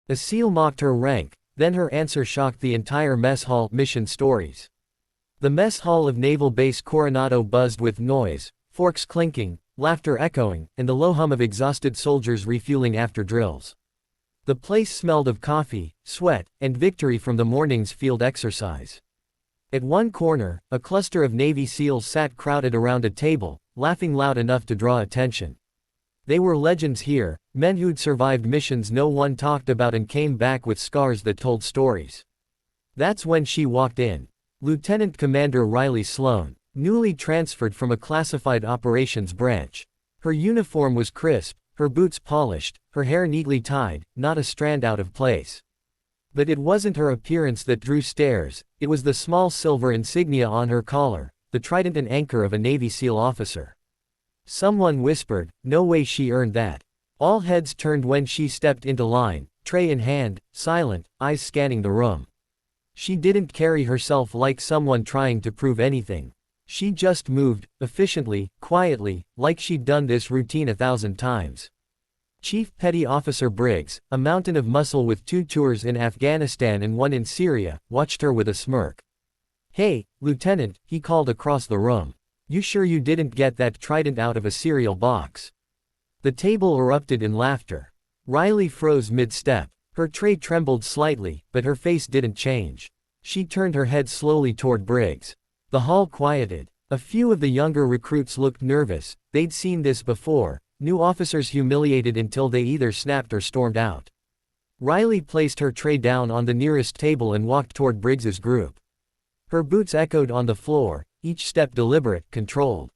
A SEAL mocked her rank, then her answer shocked the entire mess hall. Mission stories. The mess hall of Naval Base Coronado buzzed with noise, forks clinking, laughter echoing, and the low hum of exhausted soldiers refueling after drills. The place smelled of coffee, sweat, and victory from the morning's field exercise. At one corner, a cluster of Navy SEALs sat crowded around a table, laughing loud enough to draw attention. They were legends here, men who'd survived missions no one talked about and came back with scars that told stories. That's when she walked in. Lieutenant Commander Riley Sloan, newly transferred from a classified operations branch. Her uniform was crisp, her boots polished, her hair neatly tied, not a strand out of place. But it wasn't her appearance that drew stares, it was the small silver insignia on her collar, the trident and anchor of a Navy SEAL officer. Someone whispered, "No way she earned that." All heads turned when she stepped into line, tray in hand, silent, eyes scanning the room. She didn't carry herself like someone trying to prove anything. She just moved, efficiently, quietly, like she'd done this routine 1,000 times. Chief Petty Officer Briggs, a mountain of muscle with 2 tours in Afghanistan and 1 in Syria, watched her with a smirk. "Hey, Lieutenant," he called across the room. "You sure you didn't get that trident out of a cereal box?" The table erupted in laughter. Riley froze mid-step. Her tray trembled slightly, but her face didn't change. She turned her head slowly toward Briggs. The hall quieted. A few of the younger recruits looked nervous, they'd seen this before, new officers humiliated until they either snapped or stormed out. Riley placed her tray down on the nearest table and walked toward Briggs's group. Her boots echoed on the floor, each step deliberate, controlled.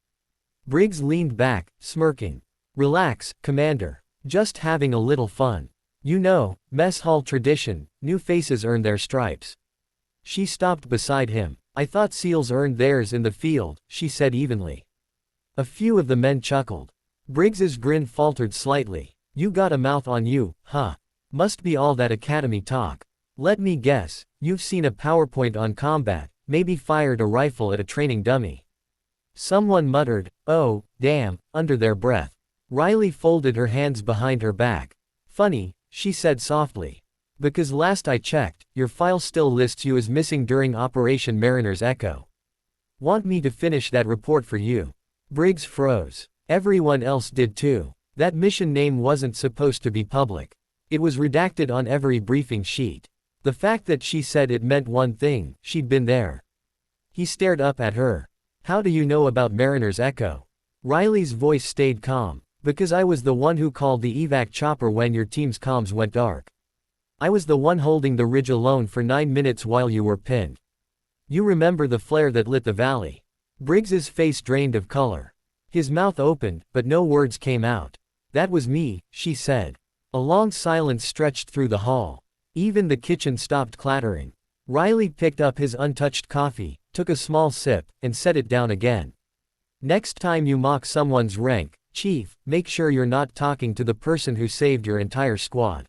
Briggs leaned back, smirking. "Relax, Commander. Just having a little fun. You know, mess hall tradition, new faces earn their stripes." She stopped beside him. "I thought SEALs earned theirs in the field," she said evenly. A few of the men chuckled. Briggs's grin faltered slightly. "You got a mouth on you, huh? Must be all that academy talk. Let me guess, you've seen a PowerPoint on combat, maybe fired a rifle at a training dummy." Someone muttered, "Oh, damn," under their breath. Riley folded her hands behind her back. "Funny," she said softly. "Because last I checked, your file still lists you as missing during Operation Mariner's Echo. Want me to finish that report for you?" Briggs froze. Everyone else did too. That mission name wasn't supposed to be public. It was redacted on every briefing sheet. The fact that she said it meant one thing, she'd been there. He stared up at her. "How do you know about Mariner's Echo?" Riley's voice stayed calm. "Because I was the one who called the evac chopper when your team's comms went dark. I was the one holding the ridge alone for 9 minutes while you were pinned. You remember the flare that lit the valley?" Briggs's face drained of color. His mouth opened, but no words came out. "That was me," she said. A long silence stretched through the hall. Even the kitchen stopped clattering. Riley picked up his untouched coffee, took a small sip, and set it down again. "Next time you mock someone's rank, Chief, make sure you're not talking to the person who saved your entire squad."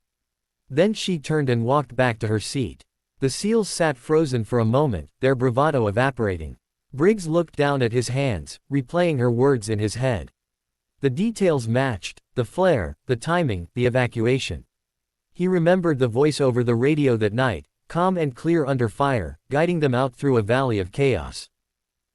Then she turned and walked back to her seat. The SEALs sat frozen for a moment, their bravado evaporating. Briggs looked down at his hands, replaying her words in his head. The details matched, the flare, the timing, the evacuation. He remembered the voice over the radio that night, calm and clear under fire, guiding them out through a valley of chaos.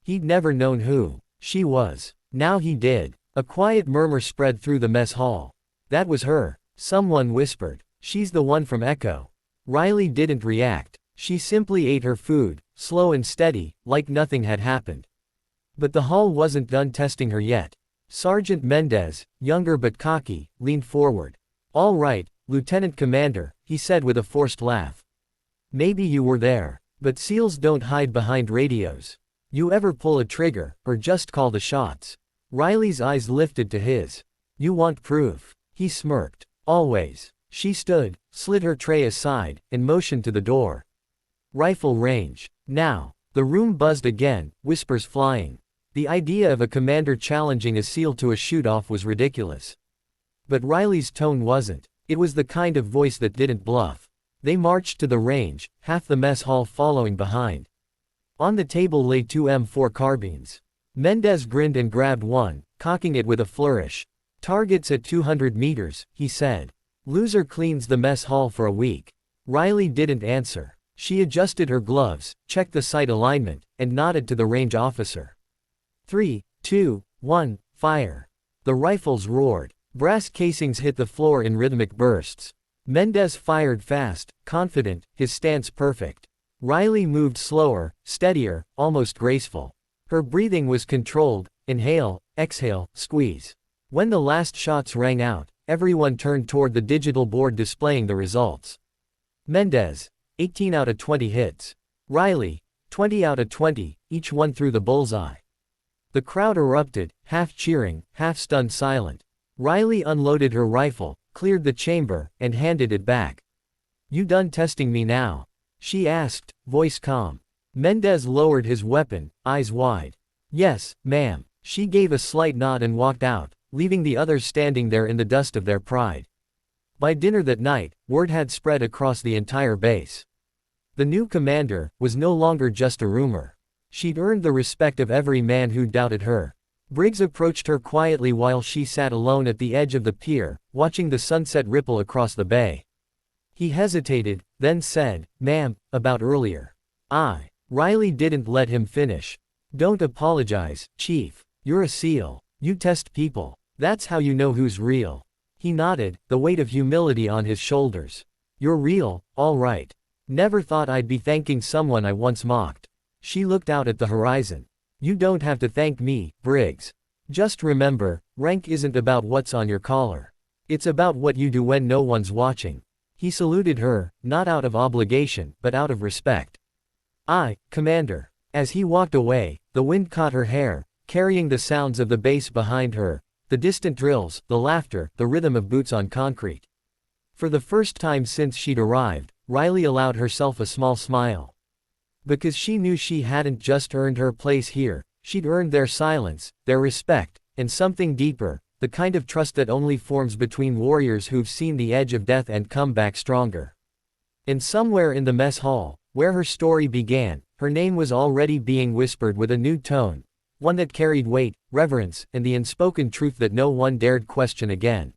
He'd never known who she was. Now he did. A quiet murmur spread through the mess hall. "That was her," someone whispered. "She's the one from Echo." Riley didn't react. She simply ate her food, slow and steady, like nothing had happened. But the hall wasn't done testing her yet. Sergeant Mendez, younger but cocky, leaned forward. "All right, Lieutenant Commander," he said with a forced laugh. "Maybe you were there. But SEALs don't hide behind radios. You ever pull a trigger, or just call the shots?" Riley's eyes lifted to his. "You want proof?" He smirked. "Always." She stood, slid her tray aside, and motioned to the door. "Rifle range. Now." The room buzzed again, whispers flying. The idea of a commander challenging a SEAL to a shoot-off was ridiculous. But Riley's tone wasn't. It was the kind of voice that didn't bluff. They marched to the range, half the mess hall following behind. On the table lay 2 M4 carbines. Mendez grinned and grabbed one, cocking it with a flourish. "Targets at 200 meters," he said. Loser cleans the mess hall for a week. Riley didn't answer. She adjusted her gloves, checked the sight alignment, and nodded to the range officer. 3, 2, 1, fire. The rifles roared. Brass casings hit the floor in rhythmic bursts. Mendez fired fast, confident, his stance perfect. Riley moved slower, steadier, almost graceful. Her breathing was controlled, inhale, exhale, squeeze. When the last shots rang out, everyone turned toward the digital board displaying the results. Mendez, 18 out of 20 hits. Riley, 20 out of 20, each one through the bullseye. The crowd erupted, half cheering, half stunned silent. Riley unloaded her rifle, cleared the chamber, and handed it back. "You done testing me now?" she asked, voice calm. Mendez lowered his weapon, eyes wide. "Yes, ma'am." She gave a slight nod and walked out, leaving the others standing there in the dust of their pride. By dinner that night, word had spread across the entire base. The new commander was no longer just a rumor. She'd earned the respect of every man who doubted her. Briggs approached her quietly while she sat alone at the edge of the pier, watching the sunset ripple across the bay. He hesitated, then said, "Ma'am, about earlier." Riley didn't let him finish. "Don't apologize, Chief. You're a SEAL. You test people. That's how you know who's real." He nodded, the weight of humility on his shoulders. "You're real, all right. Never thought I'd be thanking someone I once mocked." She looked out at the horizon. "You don't have to thank me, Briggs. Just remember, rank isn't about what's on your collar. It's about what you do when no one's watching." He saluted her, not out of obligation, but out of respect. "Aye, Commander." As he walked away, the wind caught her hair, carrying the sounds of the base behind her, the distant drills, the laughter, the rhythm of boots on concrete. For the first time since she'd arrived, Riley allowed herself a small smile. Because she knew she hadn't just earned her place here, she'd earned their silence, their respect, and something deeper, the kind of trust that only forms between warriors who've seen the edge of death and come back stronger. And somewhere in the mess hall, where her story began, her name was already being whispered with a new tone, one that carried weight, reverence, and the unspoken truth that no one dared question again.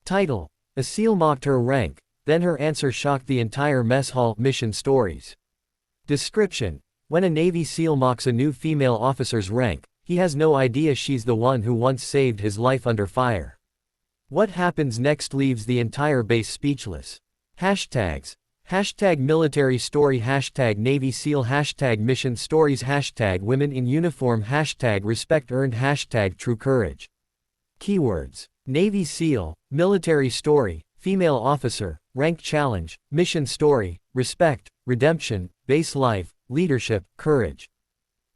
Title: A SEAL mocked her rank, then her answer shocked the entire mess hall. Mission stories. Description: When a Navy SEAL mocks a new female officer's rank, he has no idea she's the one who once saved his life under fire. What happens next leaves the entire base speechless. Hashtags: #military story, #Navy SEAL, #mission stories, #women in uniform, #respect earned, #true courage. Keywords: Navy SEAL, military story, female officer, rank challenge, mission story, respect, redemption, base life, leadership, courage.